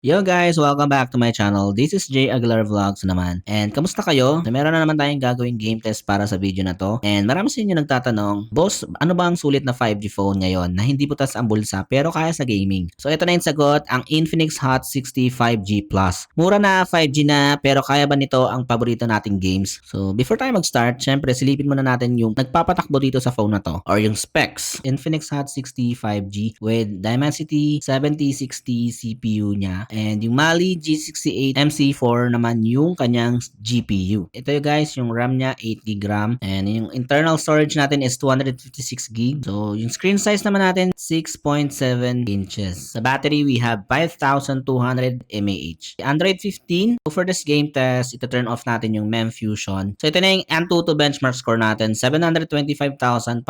Yo guys, welcome back to my channel. This is Jay Aguilar Vlogs naman. And kamusta kayo? So, meron na naman tayong gagawing game test para sa video na to. And marami sa inyo nagtatanong, Boss, ano ba ang sulit na 5G phone ngayon na hindi butas ang bulsa pero kaya sa gaming? So ito na yung sagot, ang Infinix Hot 60 5G Plus. Mura na 5G na pero kaya ba nito ang paborito nating games? So before tayo mag-start, syempre silipin muna natin yung nagpapatakbo dito sa phone na to or yung specs. Infinix Hot 60 5G with Dimensity 7060 CPU niya. And yung Mali G68 MC4 naman yung kanyang GPU. Ito yung guys, yung RAM niya 8GB RAM. And yung internal storage natin is 256GB. So yung screen size naman natin 6.7 inches. Sa battery, we have 5,200 mAh. Android 15. So for this game test, ito turn off natin yung MEMFusion. So ito na yung Antutu benchmark score natin, 725,599.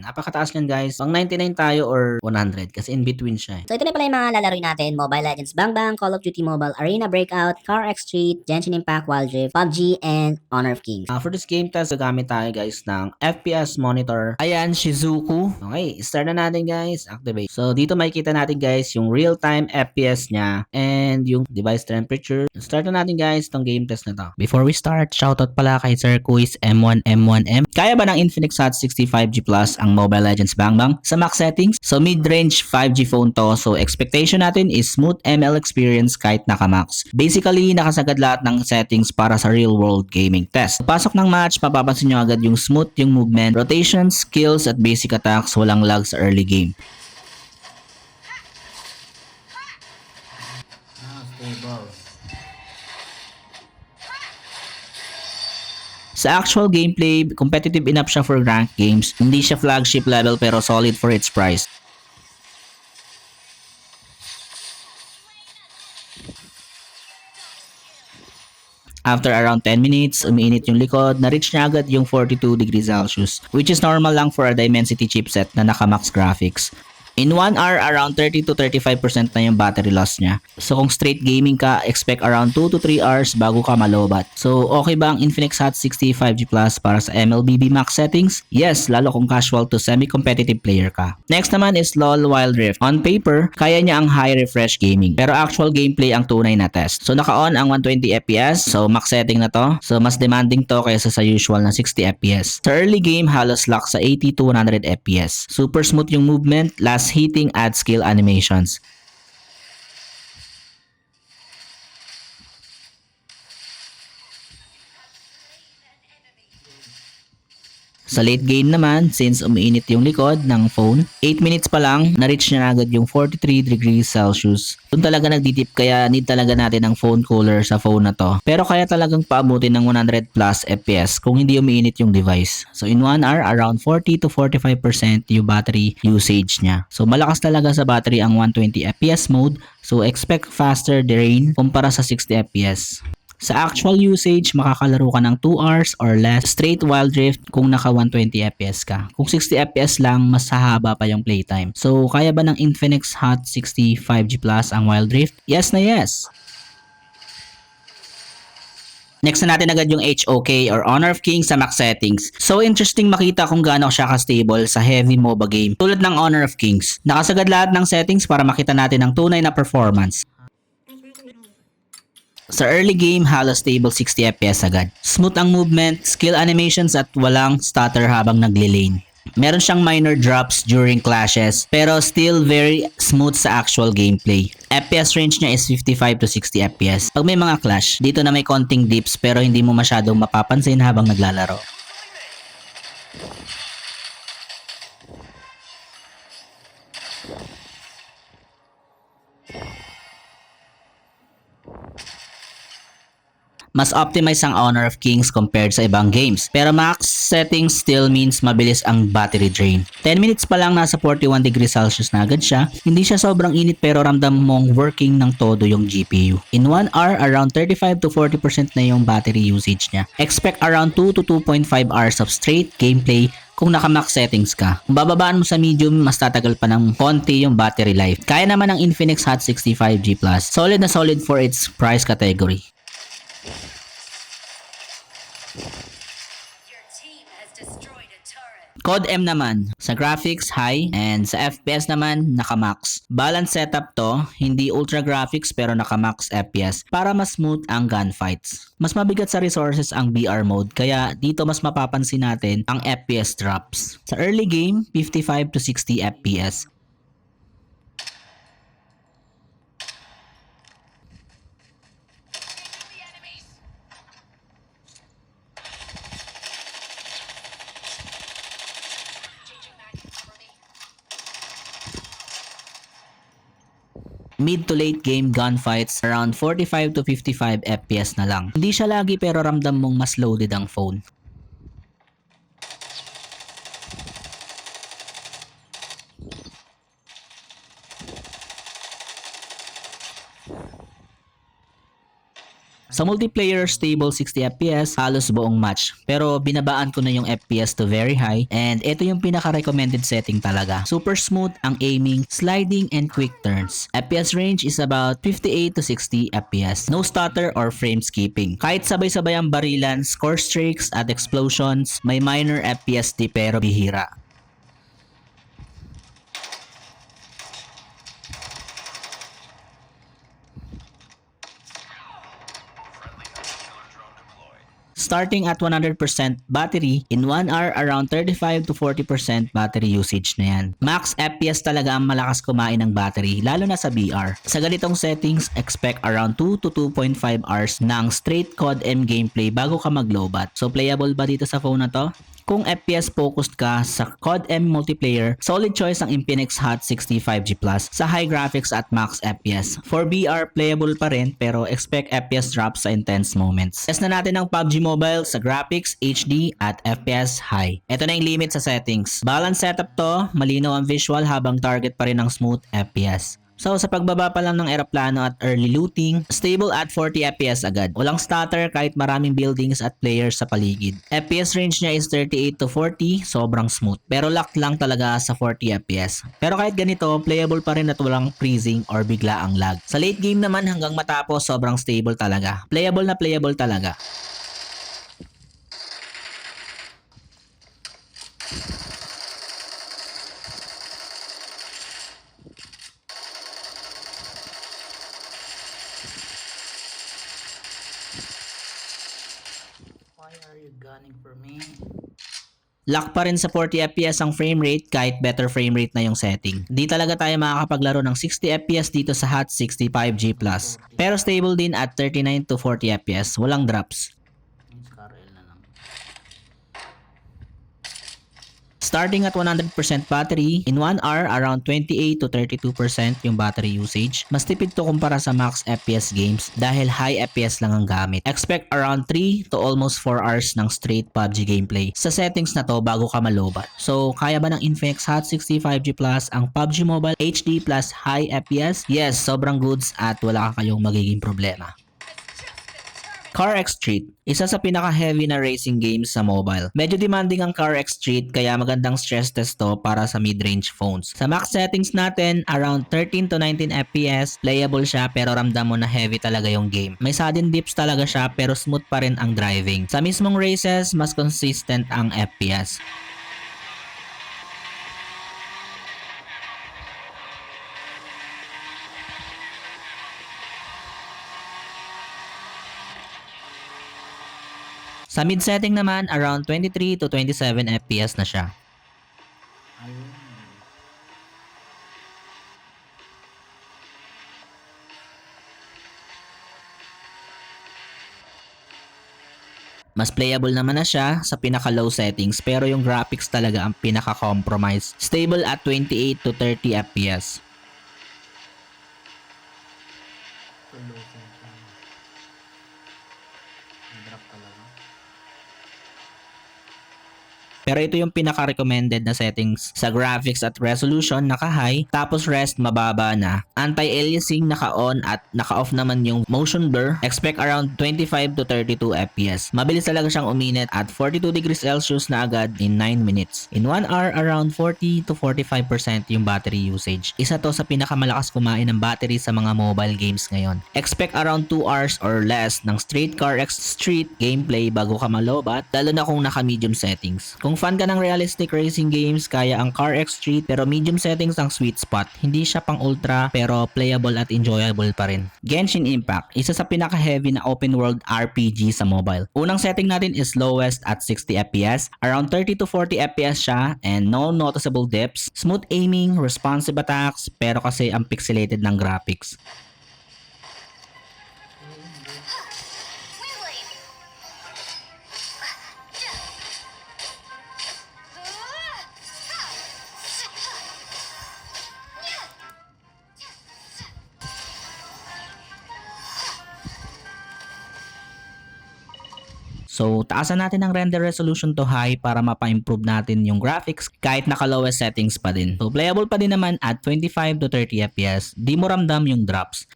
Napakataas yan guys. Pang 99 tayo or 100 kasi in between siya. So ito na pala yung mga lalaroin natin, Mobile Legends Bang Bang, Call of Duty Mobile, Arena Breakout, Car X Street, Genshin Impact, Wild Rift, PUBG, and Honor of Kings. For this game test, gagamit tayo guys ng FPS monitor. Ayan, Shizuku. Okay, start na natin guys. Activate. So dito makikita natin guys yung real-time FPS niya and yung device temperature. Start na natin guys tong game test na to. Before we start, shoutout pala kay Sir Quiz M1M1M. Kaya ba ng Infinix Hot 65G Plus ang Mobile Legends Bang Bang sa max settings? So mid-range 5G phone to. So expectation natin is smooth ML experience kahit naka-max. Basically, nakasagad lahat ng settings para sa real-world gaming test. Pasok ng match, mapapansin nyo agad yung smooth yung movement, rotation, skills at basic attacks, walang lag sa early game. Sa actual gameplay, competitive enough siya for ranked games. Hindi siya flagship level pero solid for its price. After around 10 minutes, umiinit yung likod, na-reach niya agad yung 42 degrees Celsius, which is normal lang for a Dimensity chipset na naka-max graphics. In 1 hour, around 30 to 35% na yung battery loss niya. So kung straight gaming ka, expect around 2 to 3 hours bago ka malobat. So okay ba ang Infinix Hot 60 5G Plus para sa MLBB max settings? Yes, lalo kung casual to semi-competitive player ka. Next naman is LoL Wild Rift. On paper, kaya niya ang high refresh gaming. Pero actual gameplay ang tunay na test. So naka-on ang 120 FPS, so max setting na to. So mas demanding to kaysa sa usual na 60 FPS. Sa early game, halos lock sa 80 to 100 FPS. Super smooth yung movement, last hitting at skill animations. Sa late game naman, since umiinit yung likod ng phone, 8 minutes pa lang, na-reach niya agad yung 43 degrees Celsius. Doon talaga nagdidip kaya need talaga natin ng phone cooler sa phone na to. Pero kaya talagang paabutin ng 100 plus FPS kung hindi umiinit yung device. So in 1 hour, around 40 to 45% yung battery usage niya. So malakas talaga sa battery ang 120 FPS mode. So expect faster drain kumpara sa 60 FPS. Sa actual usage, makakalaro ka ng 2 hours or less straight Wild Rift kung naka 120 FPS ka. Kung 60 FPS lang, mas hahaba pa yung playtime. So, kaya ba ng Infinix Hot 60 5G Plus ang Wild Rift? Yes na yes! Next na natin agad yung HOK or Honor of Kings sa max settings. So interesting makita kung gaano siya ka-stable sa heavy MOBA game tulad ng Honor of Kings. Nakasagad lahat ng settings para makita natin ang tunay na performance. Sa early game, halos stable 60 FPS agad. Smooth ang movement, skill animations at walang stutter habang nagle-lane. Meron siyang minor drops during clashes pero still very smooth sa actual gameplay. FPS range niya is 55 to 60 FPS. Pag may mga clash, dito na may konting dips pero hindi mo masyadong mapapansin habang naglalaro. Mas optimize ang Honor of Kings compared sa ibang games. Pero max settings still means mabilis ang battery drain. 10 minutes pa lang nasa 41 degrees Celsius na agad siya. Hindi siya sobrang init pero ramdam mong working ng todo yung GPU. In 1 hour, around 35 to 40% na yung battery usage niya. Expect around 2 to 2.5 hours of straight gameplay kung naka-max settings ka. Kung bababaan mo sa medium, mas tatagal pa ng konti yung battery life. Kaya naman ng Infinix Hot 65G Plus. Solid na solid for its price category. COD M naman, sa graphics high and sa FPS naman naka-max. Balance setup to, hindi ultra graphics pero naka-max FPS para mas smooth ang gunfights. Mas mabigat sa resources ang BR mode kaya dito mas mapapansin natin ang FPS drops. Sa early game, 55 to 60 FPS. Mid to late game gunfights around 45 to 55 FPS na lang. Hindi siya lagi pero ramdam mong mas loaded ang phone. Sa multiplayer, stable 60 FPS, halos buong match. Pero binabaan ko na yung FPS to very high and ito yung pinaka-recommended setting talaga. Super smooth ang aiming, sliding, and quick turns. FPS range is about 58 to 60 FPS. No stutter or frame skipping. Kahit sabay-sabay ang barilan, score streaks at explosions, may minor FPS di pero bihira. Starting at 100% battery, in 1 hour around 35 to 40% battery usage na yan. Max FPS talaga ang malakas kumain ng battery, lalo na sa VR. Sa ganitong settings, expect around 2 to 2.5 hours ng straight COD M gameplay bago ka mag-lowbat. So playable ba dito sa phone na to? Kung FPS focused ka sa COD M multiplayer, solid choice ang Infinix Hot 60 5G Plus sa high graphics at max FPS. For VR, playable pa rin pero expect FPS drops sa intense moments. Test na natin ang PUBG Mobile sa graphics, HD at FPS high. Ito na yung limit sa settings. Balance setup to, malinaw ang visual habang target pa rin ang smooth FPS. So sa pagbaba pa lang ng eroplano at early looting, stable at 40 FPS agad. Walang stutter kahit maraming buildings at players sa paligid. FPS range niya is 38 to 40, sobrang smooth. Pero locked lang talaga sa 40 FPS. Pero kahit ganito, playable pa rin at walang freezing or bigla ang lag. Sa late game naman hanggang matapos, sobrang stable talaga. Playable na playable talaga. Why are you gunning for me? Lock pa rin sa 40 FPS ang frame rate kahit better frame rate na yung setting. Di talaga tayo makakapaglaro ng 60 FPS dito sa Hot 60 5G Plus. Pero stable din at 39 to 40 FPS, walang drops. Starting at 100% battery, in 1 hour around 28 to 32% yung battery usage. Mas tipid to kumpara sa max FPS games dahil high FPS lang ang gamit. Expect around 3 to almost 4 hours ng straight PUBG gameplay sa settings na to bago ka malobat. So, kaya ba ng Infinix Hot 60 5G Plus ang PUBG Mobile HD plus high FPS? Yes, sobrang goods at wala ka kayong magiging problema. CarX Street, isa sa pinaka-heavy na racing games sa mobile. Medyo demanding ang CarX Street kaya magandang stress test to para sa mid-range phones. Sa max settings natin, around 13 to 19 FPS, playable siya pero ramdam mo na heavy talaga yung game. May sudden dips talaga siya pero smooth pa rin ang driving. Sa mismong races, mas consistent ang FPS. Sa mid setting naman, around 23 to 27 FPS na siya. Mas playable naman na siya sa pinaka-low settings pero yung graphics talaga ang pinaka-compromise. Stable at 28 to 30 FPS. Pero ito yung pinaka-recommended na settings sa graphics at resolution naka-high, tapos rest mababa na. Anti-aliasing naka-on at naka-off naman yung motion blur. Expect around 25 to 32 FPS. Mabilis talaga siyang uminit at 42 degrees Celsius na agad in 9 minutes. In 1 hour, around 40 to 45% yung battery usage. Isa to sa pinakamalakas kumain ng battery sa mga mobile games ngayon. Expect around 2 hours or less ng straight CarX Street gameplay bago ka malobat, lalo na kung naka-medium settings. Kung Kung fan ka ng realistic racing games, kaya ang CarX Street pero medium settings ang sweet spot. Hindi siya pang ultra pero playable at enjoyable pa rin. Genshin Impact, isa sa pinaka-heavy na open world RPG sa mobile. Unang setting natin is lowest at 60 FPS. Around 30 to 40 FPS siya and no noticeable dips. Smooth aiming, responsive attacks, pero kasi ang pixelated ng graphics. So, taasan natin ang render resolution to high para mapa-improve natin yung graphics kahit naka-lowest settings pa din. So, playable pa din naman at 25 to 30 FPS. Di mo ramdam yung drops.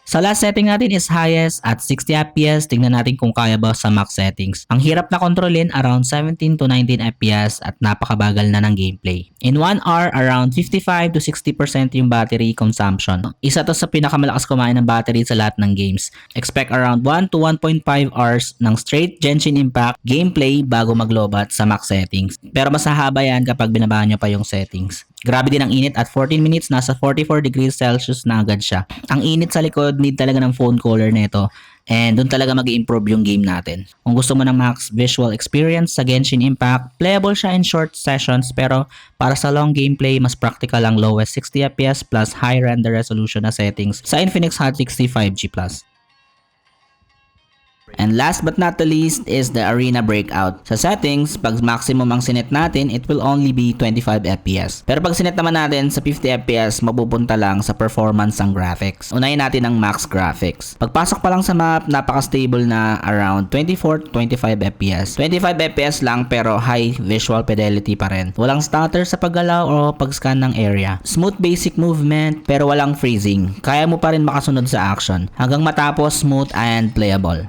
Sa last setting natin is highest at 60 FPS. Tingnan natin kung kaya ba sa max settings. Ang hirap na kontrolin, around 17 to 19 FPS at napakabagal na ng gameplay. In 1 hour, around 55 to 60% yung battery consumption. Isa to sa pinakamalakas kumain ng battery sa lahat ng games. Expect around 1 to 1.5 hours ng straight Genshin Impact gameplay bago maglobat sa max settings. Pero mas hahaba yan kapag binabahan nyo pa yung settings. Grabe din ang init at 14 minutes, nasa 44 degrees Celsius na agad siya. Ang init sa likod, need talaga ng phone cooler nito. And doon talaga mag-i-improve yung game natin. Kung gusto mo ng max visual experience sa Genshin Impact, playable siya in short sessions pero para sa long gameplay, mas practical ang lowest 60 FPS plus high render resolution na settings sa Infinix Hot 60 5G+. And last but not the least is the Arena Breakout. Sa settings, pag maximum ang sinet natin, it will only be 25 FPS. Pero pag sinet naman natin sa 50 FPS, mapupunta lang sa performance ng graphics. Unahin natin ang max graphics. Pagpasok pa lang sa map, napaka-stable na around 24 to 25 FPS. 25 FPS lang pero high visual fidelity pa rin. Walang stutter sa paggalaw o pag-scan ng area. Smooth basic movement pero walang freezing. Kaya mo pa rin makasunod sa action hanggang matapos smooth and playable.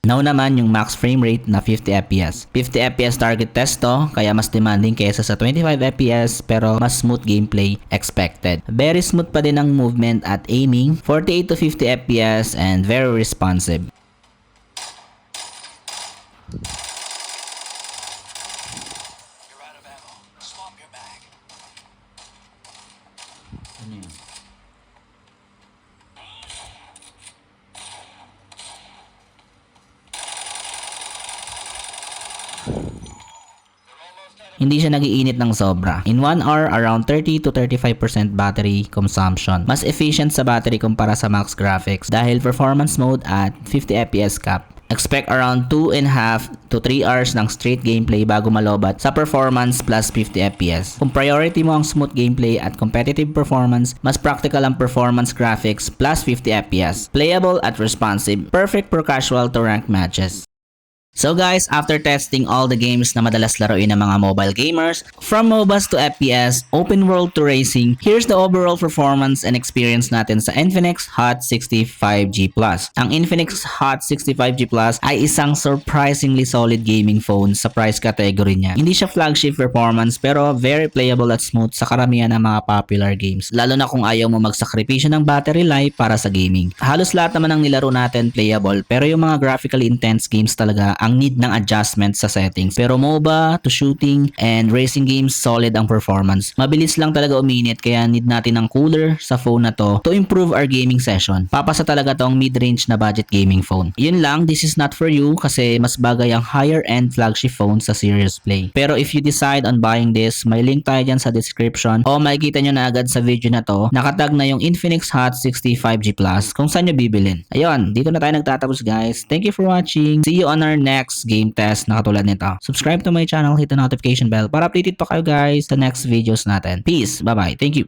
Now naman yung max frame rate na 50 FPS. 50 FPS target test to, kaya mas demanding kaysa sa 25 FPS pero mas smooth gameplay expected. Very smooth pa din ang movement at aiming, 48 to 50 FPS and very responsive. You're out of ammo. Swap your bag. Hindi siya nagiinit ng sobra. In 1 hour, around 30 to 35% battery consumption. Mas efficient sa battery kumpara sa max graphics dahil performance mode at 50 FPS cap. Expect around 2.5 to 3 hours ng straight gameplay bago malobat sa performance plus 50 FPS. Kung priority mo ang smooth gameplay at competitive performance, mas practical ang performance graphics plus 50 FPS. Playable at responsive, perfect for casual to ranked matches. So guys, after testing all the games na madalas laruin ng mga mobile gamers, from MOBAs to FPS, open world to racing, here's the overall performance and experience natin sa Infinix Hot 60 5G Plus. Ang Infinix Hot 60 5G Plus ay isang surprisingly solid gaming phone sa price category niya. Hindi siya flagship performance pero very playable at smooth sa karamihan ng mga popular games. Lalo na kung ayaw mo magsakripisyo ng battery life para sa gaming. Halos lahat naman ng nilaro natin playable pero yung mga graphically intense games talaga ang need ng adjustment sa settings. Pero MOBA to shooting and racing games, solid ang performance. Mabilis lang talaga uminit kaya need natin ng cooler sa phone na to improve our gaming session. Papasa talaga tong mid-range na budget gaming phone. Yun lang, this is not for you kasi mas bagay ang higher end flagship phone sa Serious Play. Pero if you decide on buying this, may link tayo dyan sa description o makikita nyo na agad sa video na to, nakatag na yung Infinix Hot 60 5G Plus kung saan nyo bibilin. Ayun, dito na tayo nagtatapos guys. Thank you for watching. See you on our next next game test na katulad nito. Subscribe to my channel, hit the notification bell para updated pa kayo guys sa next videos natin. Peace, bye bye, thank you.